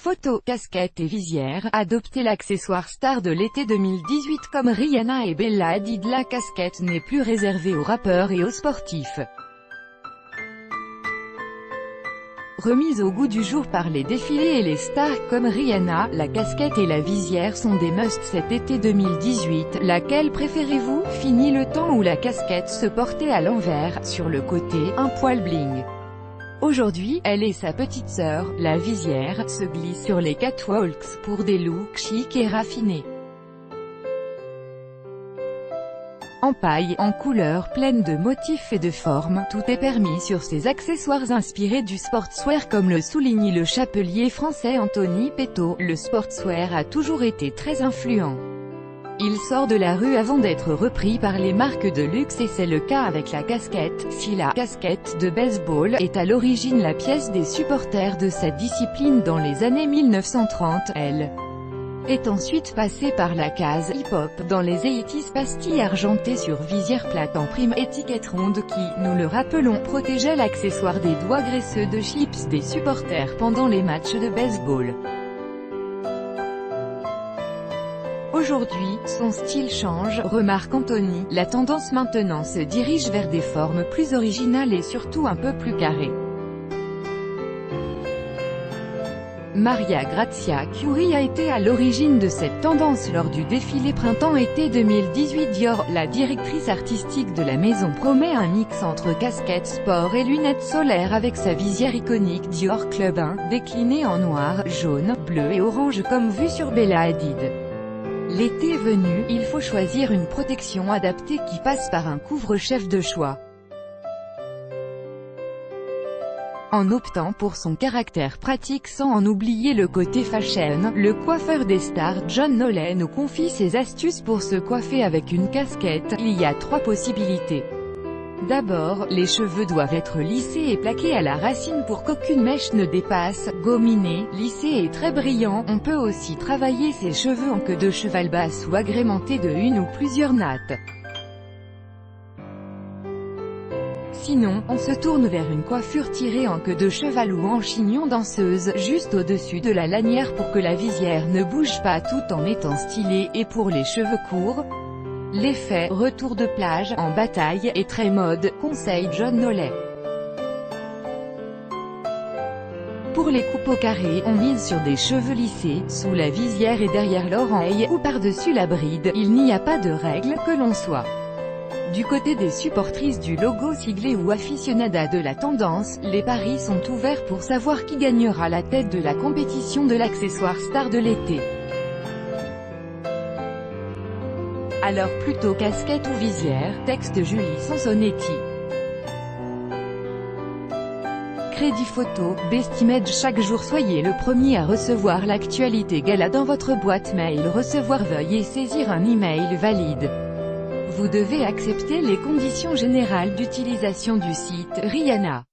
Photos, casquettes et visières, adoptez l'accessoire star de l'été 2018 comme Rihanna et Bella Hadid. La casquette n'est plus réservée aux rappeurs et aux sportifs. Remise au goût du jour par les défilés et les stars comme Rihanna, la casquette et la visière sont des musts cet été 2018. Laquelle préférez-vous? Fini le temps où la casquette se portait à l'envers, sur le côté, un poil bling. Aujourd'hui, elle et sa petite sœur, la visière, se glissent sur les catwalks pour des looks chics et raffinés. En paille, en couleurs pleines de motifs et de formes, tout est permis sur ces accessoires inspirés du sportswear comme le souligne le chapelier français Anthony Petto. Le sportswear a toujours été très influent. Il sort de la rue avant d'être repris par les marques de luxe et c'est le cas avec la casquette. Si la casquette de baseball est à l'origine la pièce des supporters de cette discipline dans les années 1930, elle est ensuite passée par la case hip-hop dans les 80s. Pastille argentée sur visière plate en prime, étiquette ronde qui, nous le rappelons, protégeait l'accessoire des doigts graisseux de chips des supporters pendant les matchs de baseball. Aujourd'hui, son style change, remarque Anthony. La tendance maintenant se dirige vers des formes plus originales et surtout un peu plus carrées. Maria Grazia Chiuri a été à l'origine de cette tendance lors du défilé printemps-été 2018 Dior. La directrice artistique de la maison promet un mix entre casquette sport et lunettes solaires avec sa visière iconique Dior Club 1, déclinée en noir, jaune, bleu et orange comme vu sur Bella Hadid. L'été est venu, il faut choisir une protection adaptée qui passe par un couvre-chef de choix. En optant pour son caractère pratique sans en oublier le côté fashion, le coiffeur des stars John Nollet nous confie ses astuces pour se coiffer avec une casquette. Il y a 3 possibilités. D'abord, les cheveux doivent être lissés et plaqués à la racine pour qu'aucune mèche ne dépasse. Gominé, lissé et très brillant, on peut aussi travailler ses cheveux en queue de cheval basse ou agrémentés de une ou plusieurs nattes. Sinon, on se tourne vers une coiffure tirée en queue de cheval ou en chignon danseuse, juste au-dessus de la lanière pour que la visière ne bouge pas tout en étant stylée. Et pour les cheveux courts, l'effet « retour de plage » en bataille est très mode, conseille John Nollet. Pour les coupes au carré, on mise sur des cheveux lissés, sous la visière et derrière l'oreille, ou par-dessus la bride. Il n'y a pas de règle, que l'on soit du côté des supportrices du logo siglé ou aficionadas de la tendance, les paris sont ouverts pour savoir qui gagnera la tête de la compétition de l'accessoire star de l'été. Alors plutôt casquette ou visière, texte Julie Sansonetti. Crédit photo, Bestimage. Chaque jour soyez le premier à recevoir l'actualité gala dans votre boîte mail. Recevoir, veuillez saisir un email valide. Vous devez accepter les conditions générales d'utilisation du site. Rihanna.